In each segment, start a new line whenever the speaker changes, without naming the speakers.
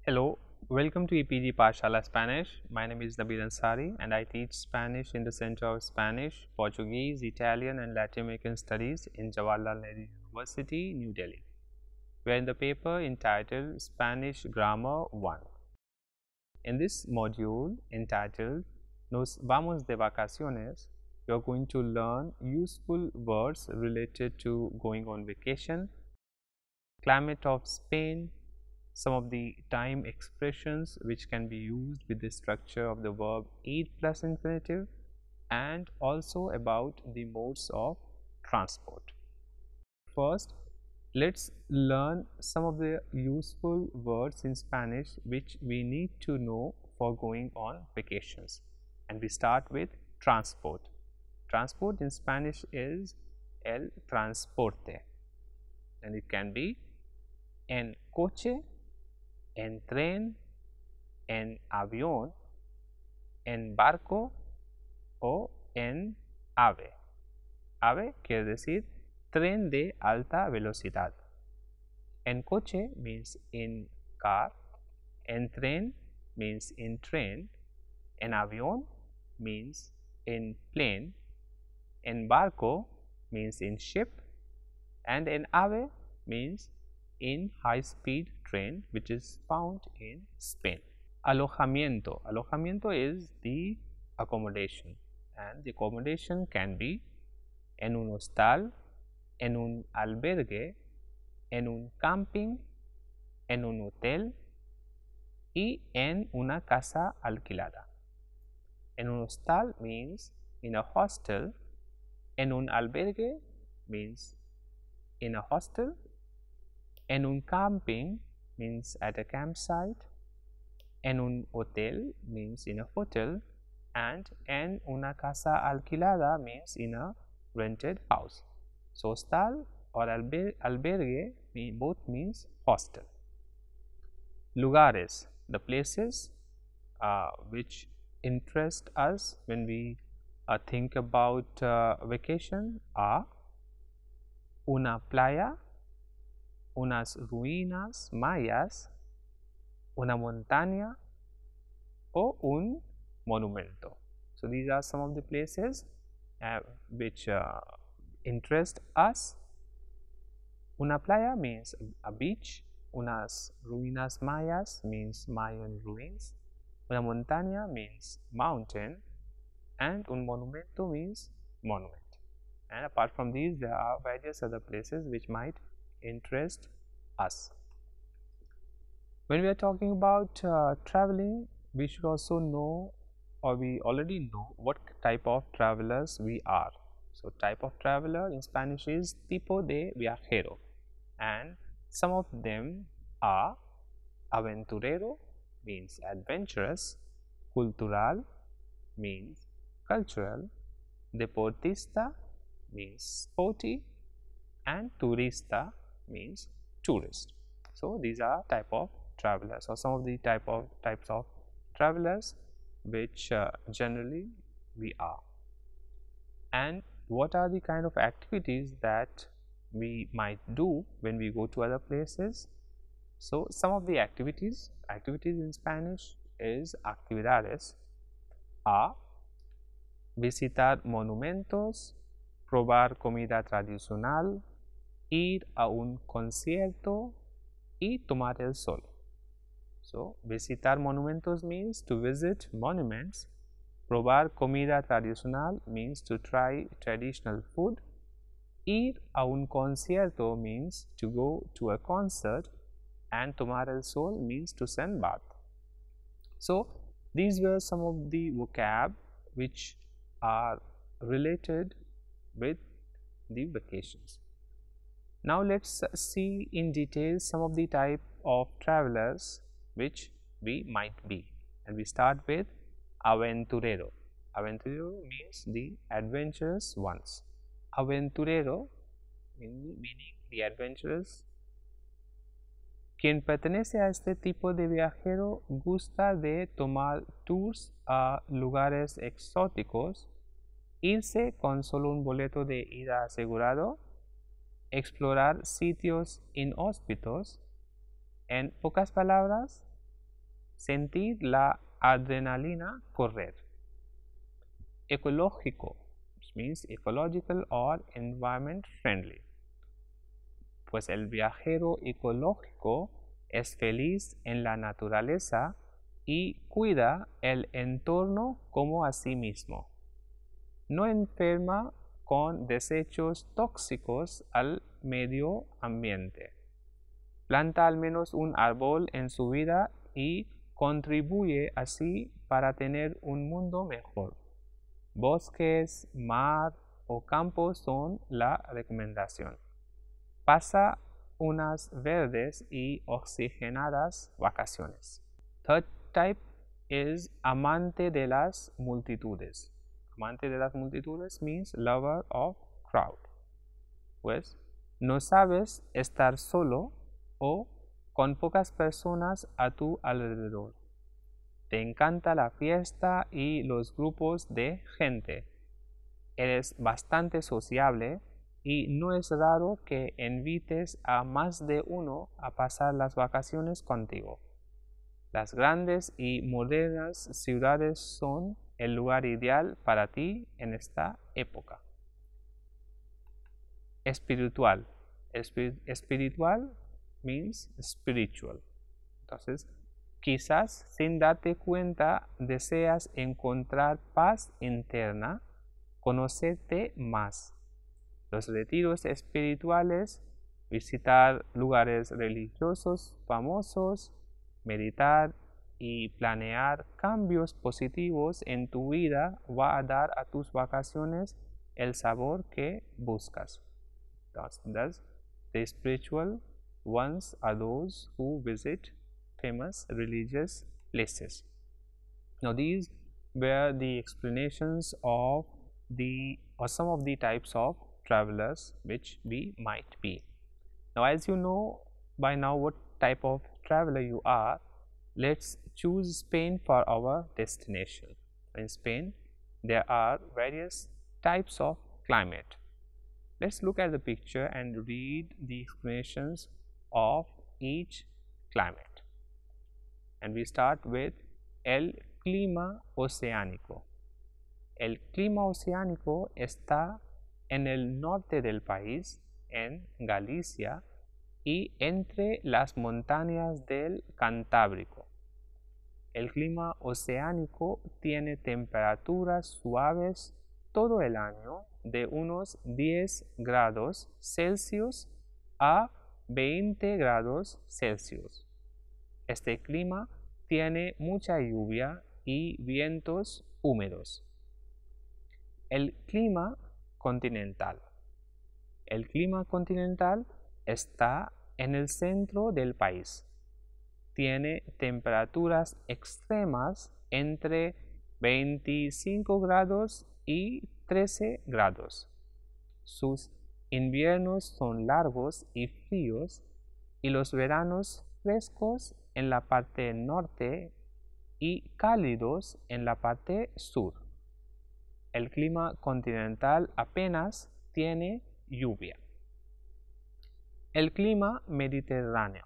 Hello, welcome to EPG Pashala Spanish. My name is Nabil Ansari and I teach Spanish in the Center of Spanish, Portuguese, Italian and Latin American Studies in Jawaharlal Nehru University, New Delhi. We are in the paper entitled Spanish Grammar 1. In this module entitled Nos vamos de vacaciones, you are going to learn useful words related to going on vacation, climate of Spain, some of the time expressions which can be used with the structure of the verb ir plus infinitive, and also about the modes of transport. First, let's learn some of the useful words in Spanish which we need to know for going on vacations, and we start with transport. Transport in Spanish is el transporte, and it can be en coche, en tren, en avión, en barco o en ave. Ave quiere decir tren de alta velocidad. En coche means in car, en tren means in train, en avión means in plane, en barco means in ship, and en ave means in high-speed train which is found in Spain. Alojamiento. Alojamiento is the accommodation, and the accommodation can be en un hostal, en un albergue, en un camping, en un hotel y en una casa alquilada. En un hostal means in a hostel, en un albergue means in a hostel, en un camping means at a campsite, en un hotel means in a hotel, and en una casa alquilada means in a rented house. So hostal or albergue both means hostel. Lugares, the places which interest us when we think about vacation are una playa, unas ruinas mayas, una montaña o un monumento. So these are some of the places which interest us. Una playa means a beach, unas ruinas mayas means Mayan ruins, una montaña means mountain, and un monumento means monument. And apart from these, there are various other places which might interest us. When we are talking about traveling, we should also know, or we already know, what type of travelers we are. So type of traveler in Spanish is tipo de viajero, and some of them are aventurero means adventurous, cultural means cultural, deportista means sporty, and turista means tourist. So these are type of travelers, or some of the types of travelers which generally we are. And what are the kind of activities that we might do when we go to other places? So some of the activities in Spanish is actividades are visitar monumentos, probar comida tradicional, ir a un concierto y tomar el sol. So visitar monumentos means to visit monuments, probar comida tradicional means to try traditional food, ir a un concierto means to go to a concert, and tomar el sol means to sunbathe. So these were some of the vocab which are related with the vacations. Now let's see in detail some of the type of travelers which we might be, and we start with aventurero. Aventurero means the adventurous ones. Aventurero meaning the adventurous. Quien pertenece a este tipo de viajero gusta de tomar tours a lugares exóticos, irse con solo un boleto de ida asegurado, explorar sitios inhóspitos. En pocas palabras, sentir la adrenalina correr. Ecológico, which means ecological or environment friendly. Pues el viajero ecológico es feliz en la naturaleza y cuida el entorno como a sí mismo. No enferma con desechos tóxicos al medio ambiente. Planta al menos un árbol en su vida y contribuye así para tener un mundo mejor. Bosques, mar o campos son la recomendación. Pasa unas verdes y oxigenadas vacaciones. Third type is amante de las multitudes. Amante de las multitudes means lover of crowd. Pues no sabes estar solo o con pocas personas a tu alrededor. Te encanta la fiesta y los grupos de gente. Eres bastante sociable y no es raro que invites a más de uno a pasar las vacaciones contigo. Las grandes y modernas ciudades son el lugar ideal para ti en esta época. Espiritual. Espiritual means spiritual. Entonces, quizás sin darte cuenta deseas encontrar paz interna, conocerte más. Los retiros espirituales, visitar lugares religiosos famosos, meditar y planear cambios positivos en tu vida va a dar a tus vacaciones el sabor que buscas. Thus, the spiritual ones are those who visit famous religious places. Now, these were the explanations of some of the types of travelers which we might be. Now, as you know by now what type of traveler you are, let's choose Spain for our destination. In Spain, there are various types of climate. Let's look at the picture and read the explanations of each climate. And we start with el clima oceánico. El clima oceánico está en el norte del país, en Galicia, y entre las montañas del Cantábrico. El clima oceánico tiene temperaturas suaves todo el año de unos 10 grados Celsius a 20 grados Celsius. Este clima tiene mucha lluvia y vientos húmedos. El clima continental. El clima continental está en el centro del país. Tiene temperaturas extremas entre 25 grados y 13 grados. Sus inviernos son largos y fríos y los veranos frescos en la parte norte y cálidos en la parte sur. El clima continental apenas tiene lluvia. El clima mediterráneo.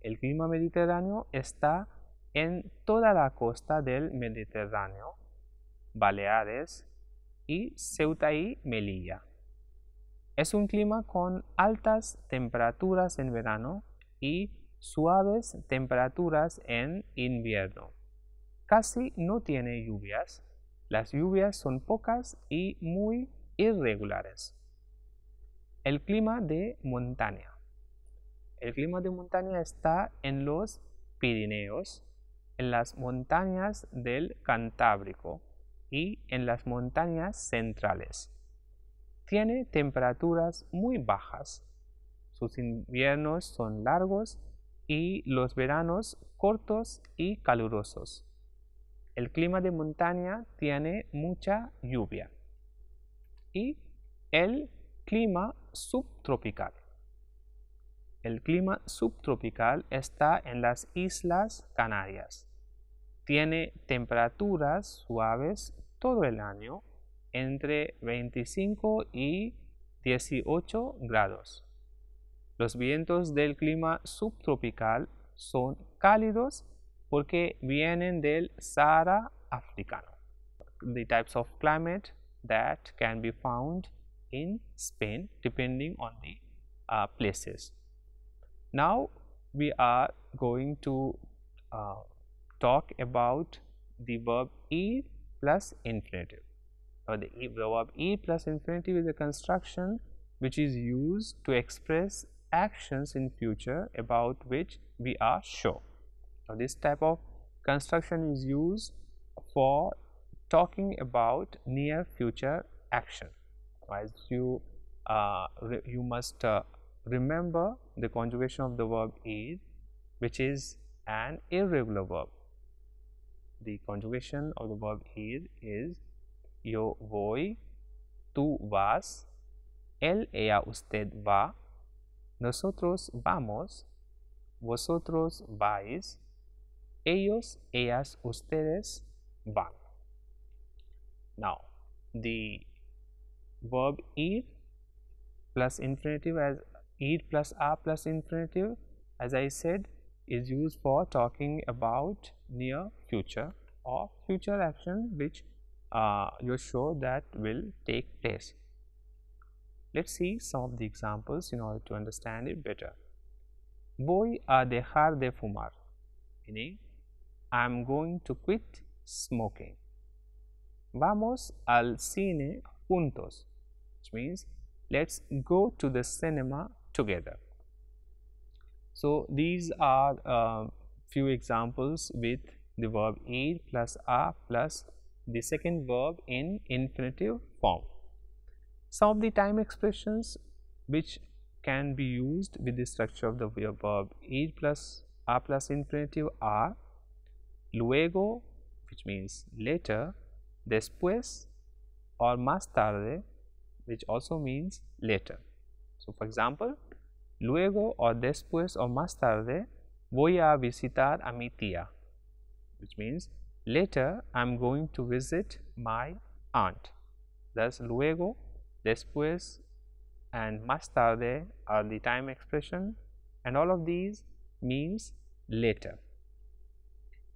El clima mediterráneo está en toda la costa del Mediterráneo, Baleares y Ceuta y Melilla. Es un clima con altas temperaturas en verano y suaves temperaturas en invierno. Casi no tiene lluvias. Las lluvias son pocas y muy irregulares. El clima de montaña. El clima de montaña está en los Pirineos, en las montañas del Cantábrico y en las montañas centrales. Tiene temperaturas muy bajas. Sus inviernos son largos y los veranos cortos y calurosos. El clima de montaña tiene mucha lluvia. Y el clima subtropical. El clima subtropical está en las Islas Canarias. Tiene temperaturas suaves todo el año entre 25 y 18 grados. Los vientos del clima subtropical son cálidos porque vienen del Sahara africano. The types of climate that can be found in Spain depending on the places. Now we are going to talk about the verb ir plus infinitive. The verb ir plus infinitive is a construction which is used to express actions in future about which we are sure. Now this type of construction is used for talking about near future action. As you must remember the conjugation of the verb ir, which is an irregular verb. The conjugation of the verb ir is yo voy, tú vas, él, ella, usted va, nosotros vamos, vosotros vais, ellos, ellas, ustedes van. Now, the verb ir plus infinitive, as ir plus a plus infinitive, as I said, is used for talking about near future or future action which you're sure that will take place. Let's see some of the examples in order to understand it better. Voy a dejar de fumar, meaning I am going to quit smoking. Vamos al cine juntos, which means let's go to the cinema together. So these are few examples with the verb ir plus a plus the second verb in infinitive form. Some of the time expressions which can be used with the structure of the verb ir plus a plus infinitive are luego, which means later, después or más tarde, which also means later. So for example, luego or después or más tarde voy a visitar a mi tía, which means later I am going to visit my aunt. Thus luego, después and más tarde are the time expression, and all of these means later.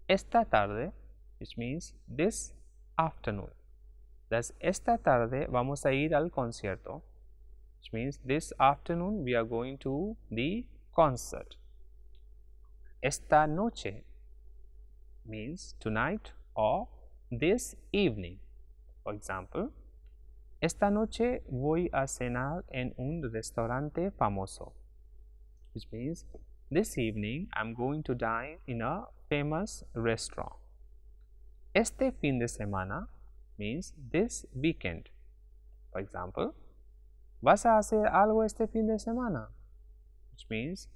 Esta tarde, which means this afternoon. Thus esta tarde vamos a ir al concierto, which means this afternoon we are going to the concert. Esta noche means tonight or this evening. For example, esta noche voy a cenar en un restaurante famoso, which means this evening I am going to dine in a famous restaurant. Este fin de semana means this weekend. For example, ¿vas a hacer algo este fin de semana? Which means,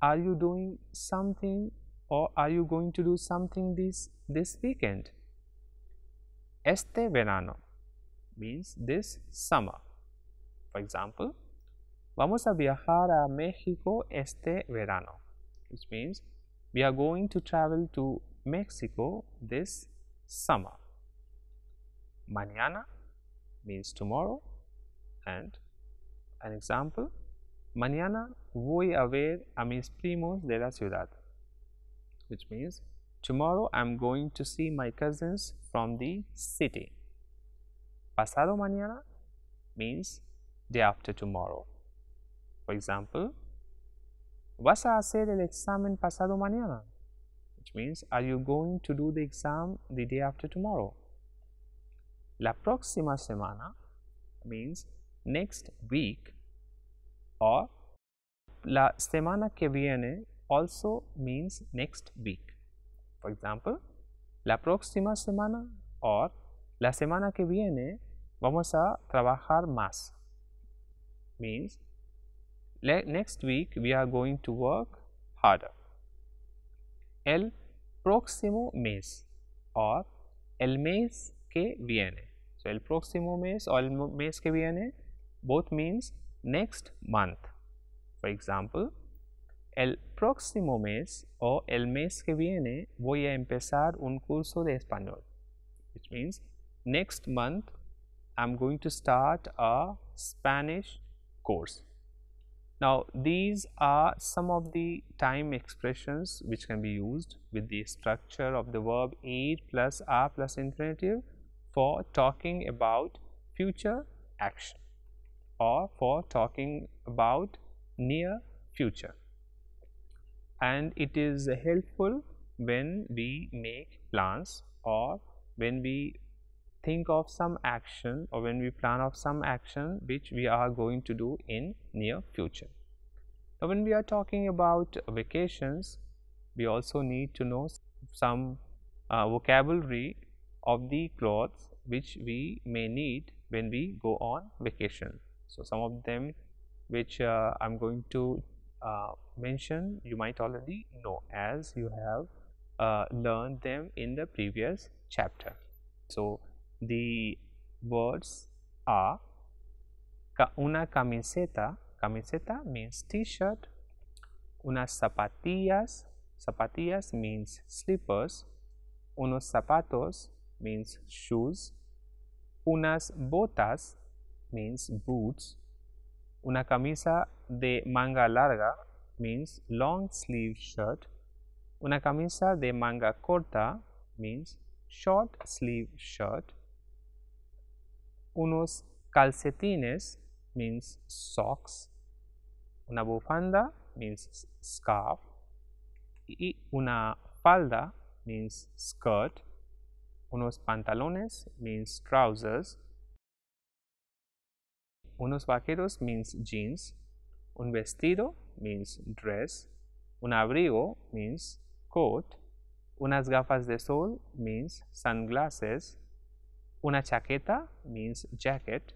are you doing something or are you going to do something this weekend? Este verano means this summer. For example, vamos a viajar a México este verano, which means we are going to travel to Mexico this summer. Mañana means tomorrow, and an example, mañana voy a ver a mis primos de la ciudad, which means tomorrow I am going to see my cousins from the city. Pasado mañana means day after tomorrow. For example, ¿vas a hacer el examen pasado mañana? Which means, are you going to do the exam the day after tomorrow? La próxima semana means next week, or la semana que viene also means next week. For example, la próxima semana or la semana que viene vamos a trabajar más, means next week we are going to work harder. El próximo mes or el mes que viene. So el próximo mes or el mes que viene both means next month. For example, el próximo mes o el mes que viene voy a empezar un curso de español, which means next month I am going to start a Spanish course. Now, these are some of the time expressions which can be used with the structure of the verb ir plus a plus infinitive for talking about future action or for talking about near future, and it is helpful when we make plans or when we think of some action or when we plan of some action which we are going to do in near future. Now, when we are talking about vacations, we also need to know some vocabulary of the clothes which we may need when we go on vacation. So, some of them which I am going to mention, you might already know as you have learned them in the previous chapter. So, the words are una camiseta. Camiseta means t-shirt. Unas zapatillas. Zapatillas means slippers. Unos zapatos means shoes. Unas botas means boots. Una camisa de manga larga means long sleeve shirt. Una camisa de manga corta means short sleeve shirt. Unos calcetines means socks. Una bufanda means scarf. Y una falda means skirt. Unos pantalones means trousers. Unos vaqueros means jeans. Un vestido means dress. Un abrigo means coat. Unas gafas de sol means sunglasses. Una chaqueta means jacket.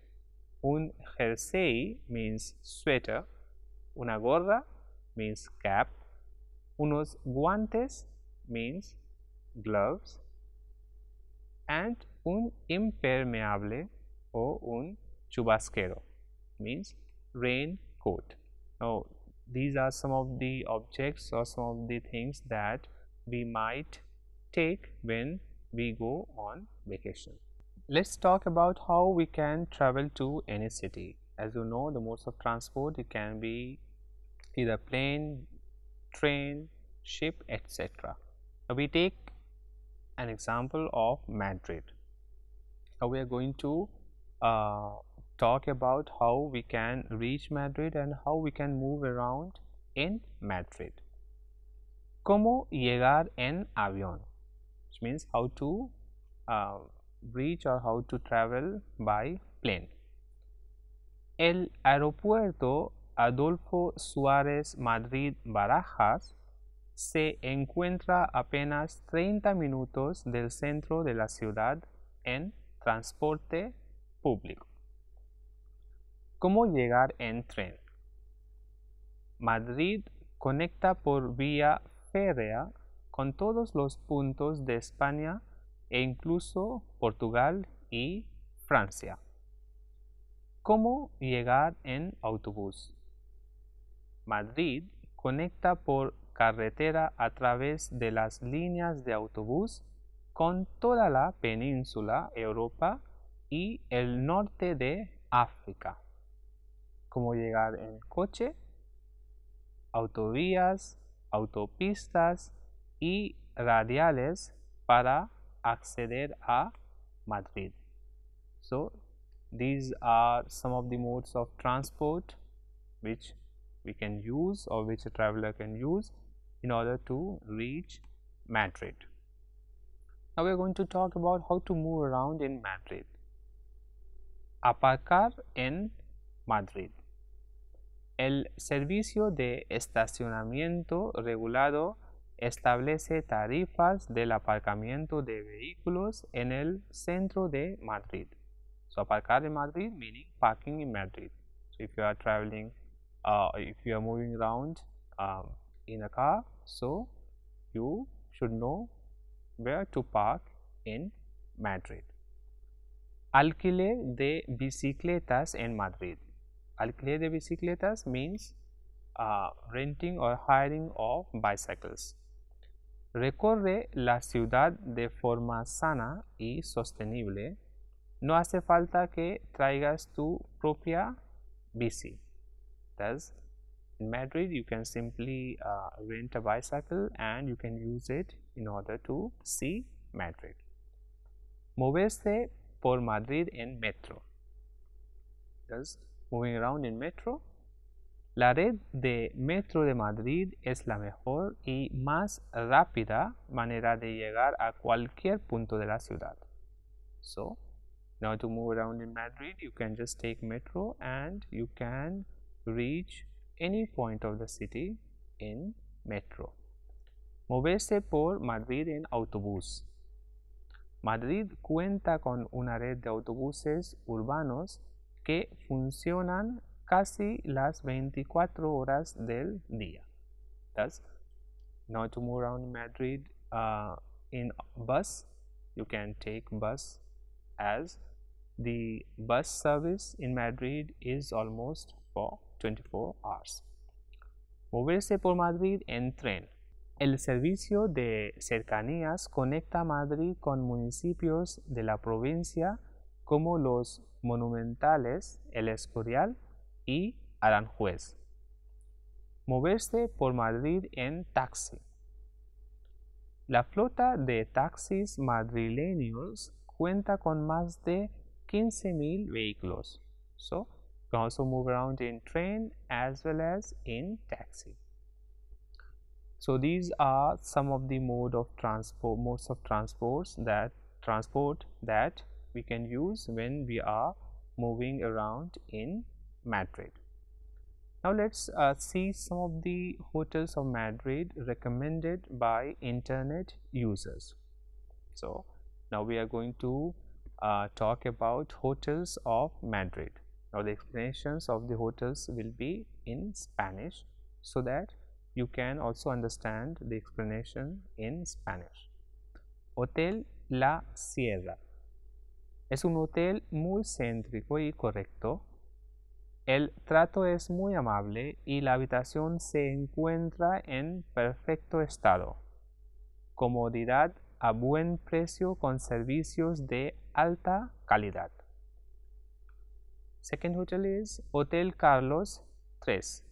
Un jersey means sweater. Una gorra means cap. Unos guantes means gloves. And un impermeable o un chubasquero means raincoat. Now, these are some of the objects or some of the things that we might take when we go on vacation. Let's talk about how we can travel to any city. As you know, the modes of transport, it can be either plane, train, ship, etc. Now, we take an example of Madrid. Now, we are going to talk about how we can reach Madrid and how we can move around in Madrid. ¿Cómo llegar en avión? Which means how to reach or how to travel by plane. El aeropuerto Adolfo Suárez Madrid Barajas se encuentra apenas 30 minutos del centro de la ciudad en transporte público. ¿Cómo llegar en tren? Madrid conecta por vía férrea con todos los puntos de España e incluso Portugal y Francia. ¿Cómo llegar en autobús? Madrid conecta por carretera a través de las líneas de autobús con toda la península Europa y el norte de África. ¿Cómo llegar en coche? Autovías, autopistas y radiales para acceder a Madrid. So, these are some of the modes of transport which we can use or which a traveler can use in order to reach Madrid. Now, we are going to talk about how to move around in Madrid. Aparcar en Madrid. El servicio de estacionamiento regulado establece tarifas del aparcamiento de vehículos en el centro de Madrid. So, aparcar en Madrid meaning parking in Madrid. So, if you are traveling, if you are moving around in a car, so you should know where to park in Madrid. Alquiler de bicicletas en Madrid. Alquiler de bicicletas means renting or hiring of bicycles. Recorre la ciudad de forma sana y sostenible. No hace falta que traigas tu propia bici. Thus, In Madrid, you can simply rent a bicycle and you can use it in order to see Madrid. Moverse por Madrid en metro. Thus, moving around in metro. La red de metro de Madrid es la mejor y más rápida manera de llegar a cualquier punto de la ciudad. So, now to move around in Madrid, you can just take metro and you can reach any point of the city in metro. Moverse por Madrid en autobús. Madrid cuenta con una red de autobuses urbanos que funcionan casi las 24 horas del día. Thus, now to move around Madrid in bus, you can take bus, as the bus service in Madrid is almost for 24 hours. Moverse por Madrid en tren. El servicio de cercanías conecta Madrid con municipios de la provincia como los Monumentales, El Escorial y Aranjuez. Moverse por Madrid en taxi. La flota de taxis madrileños cuenta con más de 15,000 vehículos. So, you can also move around in train as well as in taxi. So these are some of the modes of transport that we can use when we are moving around in Madrid. Now let's see some of the hotels of Madrid recommended by internet users. So now we are going to talk about hotels of Madrid. Now the explanations of the hotels will be in Spanish so that you can also understand the explanation in Spanish. Hotel La Sierra. Es un hotel muy céntrico y correcto. El trato es muy amable y la habitación se encuentra en perfecto estado. Comodidad a buen precio con servicios de alta calidad. Second hotel is Hotel Carlos 3.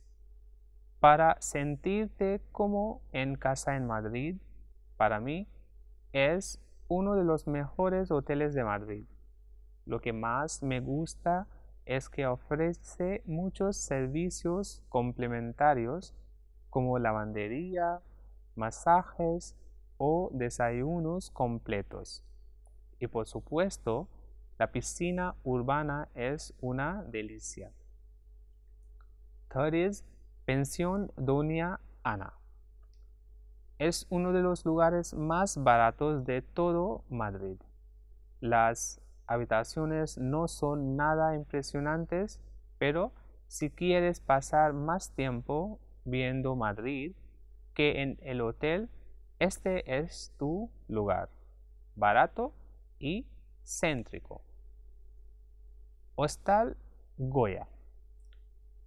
Para sentirte como en casa en Madrid, para mí es uno de los mejores hoteles de Madrid. Lo que más me gusta es que ofrece muchos servicios complementarios como lavandería, masajes o desayunos completos. Y por supuesto, la piscina urbana es una delicia. Third is Pensión Doña Ana. Es uno de los lugares más baratos de todo Madrid. Las habitaciones no son nada impresionantes, pero si quieres pasar más tiempo viendo Madrid que en el hotel, este es tu lugar, barato y céntrico. Hostal Goya.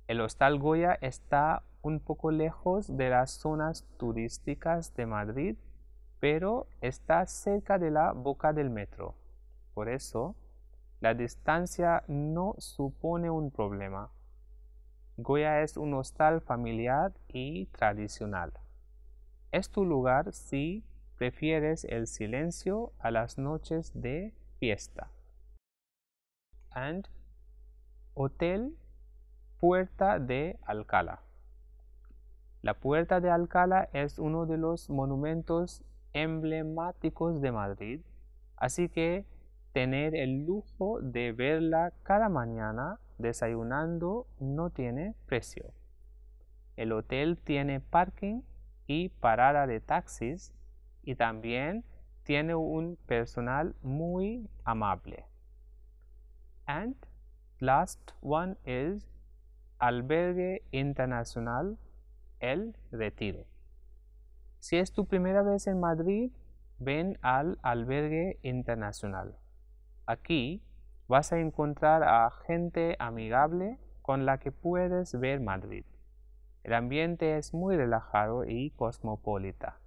El Hostal Goya está un poco lejos de las zonas turísticas de Madrid, pero está cerca de la boca del metro. Por eso, la distancia no supone un problema. Goya es un hostal familiar y tradicional. Es tu lugar si prefieres el silencio a las noches de fiesta. And Hotel Puerta de Alcalá. La Puerta de Alcalá es uno de los monumentos emblemáticos de Madrid, así que tener el lujo de verla cada mañana desayunando no tiene precio. El hotel tiene parking y parada de taxis y también tiene un personal muy amable. And last one is Albergue Internacional El Retiro. Si es tu primera vez en Madrid, ven al Albergue Internacional. Aquí vas a encontrar a gente amigable con la que puedes ver Madrid. El ambiente es muy relajado y cosmopolita.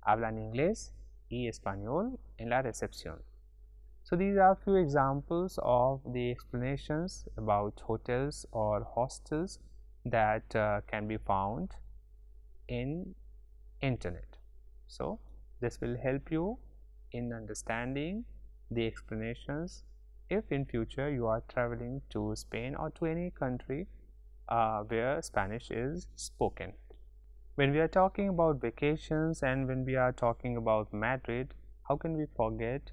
Hablan inglés y español en la recepción. So these are a few examples of the explanations about hotels or hostels that can be found in internet. So this will help you in understanding the explanations if in future you are traveling to Spain or to any country where Spanish is spoken. When we are talking about vacations and when we are talking about Madrid, how can we forget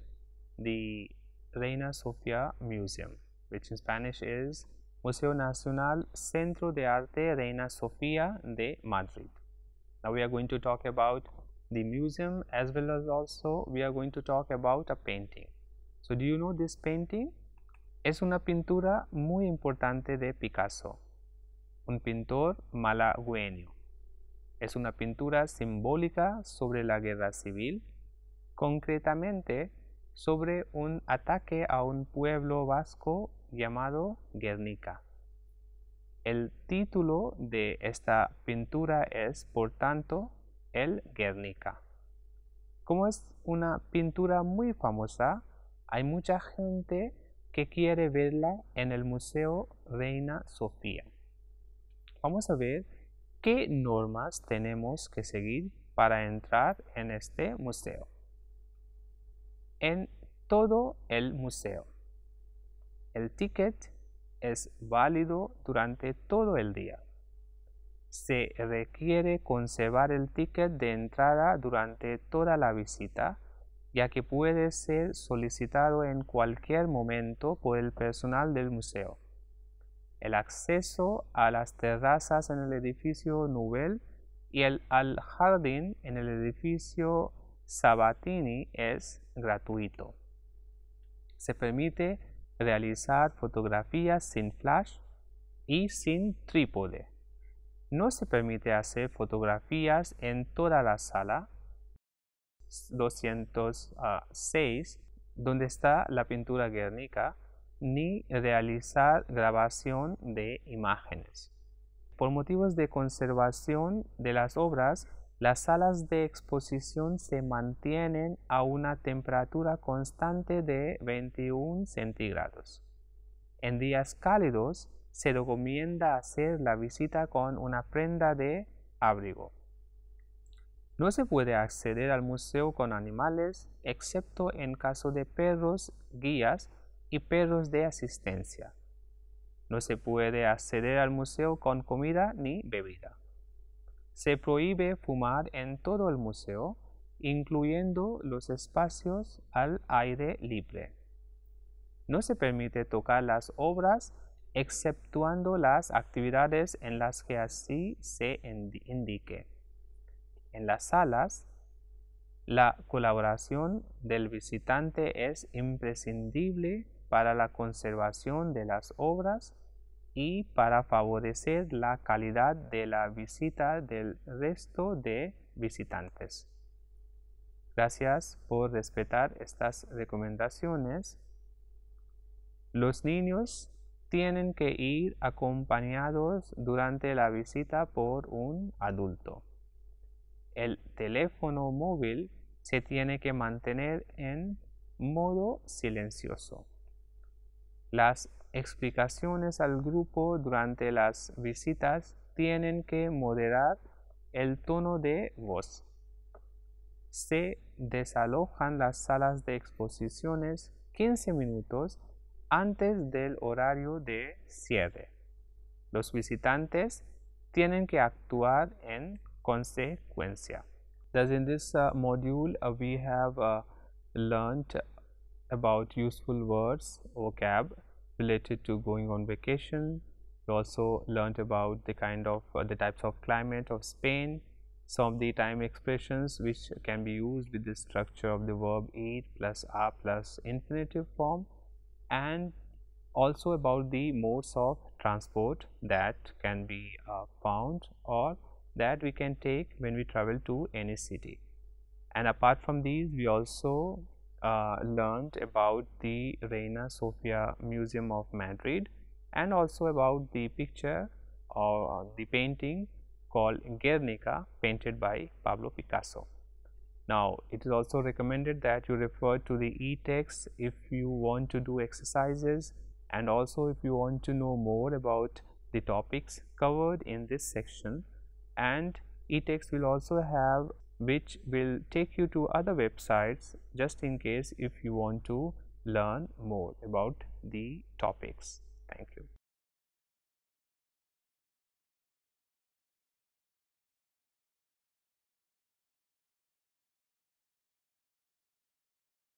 the Reina Sofía Museum, which in Spanish is Museo Nacional Centro de Arte Reina Sofía de Madrid. Now we are going to talk about the museum as well as also we are going to talk about a painting. So do you know this painting? Es una pintura muy importante de Picasso, un pintor malagueño. Es una pintura simbólica sobre la guerra civil, concretamente sobre un ataque a un pueblo vasco llamado Guernica. El título de esta pintura es, por tanto, el Guernica. Como es una pintura muy famosa, hay mucha gente que quiere verla en el Museo Reina Sofía. Vamos a ver qué normas tenemos que seguir para entrar en este museo. En todo el museo, el ticket es válido durante todo el día. Se requiere conservar el ticket de entrada durante toda la visita, ya que puede ser solicitado en cualquier momento por el personal del museo. El acceso a las terrazas en el edificio Nivel y al jardín en el edificio Sabatini es gratuito. Se permite realizar fotografías sin flash y sin trípode. No se permite hacer fotografías en toda la sala 206 donde está la pintura Guernica, ni realizar grabación de imágenes. Por motivos de conservación de las obras, las salas de exposición se mantienen a una temperatura constante de 21 centígrados. En días cálidos, se recomienda hacer la visita con una prenda de abrigo. No se puede acceder al museo con animales, excepto en caso de perros guías y perros de asistencia. No se puede acceder al museo con comida ni bebida. Se prohíbe fumar en todo el museo, incluyendo los espacios al aire libre. No se permite tocar las obras, exceptuando las actividades en las que así se indique. En las salas, la colaboración del visitante es imprescindible para la conservación de las obras y para favorecer la calidad de la visita del resto de visitantes. Gracias por respetar estas recomendaciones. Los niños tienen que ir acompañados durante la visita por un adulto. El teléfono móvil se tiene que mantener en modo silencioso. Las explicaciones al grupo durante las visitas tienen que moderar el tono de voz. Se desalojan las salas de exposiciones 15 minutos antes del horario de cierre. Los visitantes tienen que actuar en consecuencia. Thus, in this module, we have learned about useful words, vocab related to going on vacation. We also learned about the kind of the types of climate of Spain, some of the time expressions which can be used with the structure of the verb eat plus are plus infinitive form, and also about the modes of transport that can be found or that we can take when we travel to any city. And apart from these, we also learned about the Reina Sofía Museum of Madrid and also about the picture or the painting called Guernica, painted by Pablo Picasso. Now, it is also recommended that you refer to the e-text if you want to do exercises, and also if you want to know more about the topics covered in this section, and e-text will also have which will take you to other websites just in case if you want to learn more about the topics. Thank you.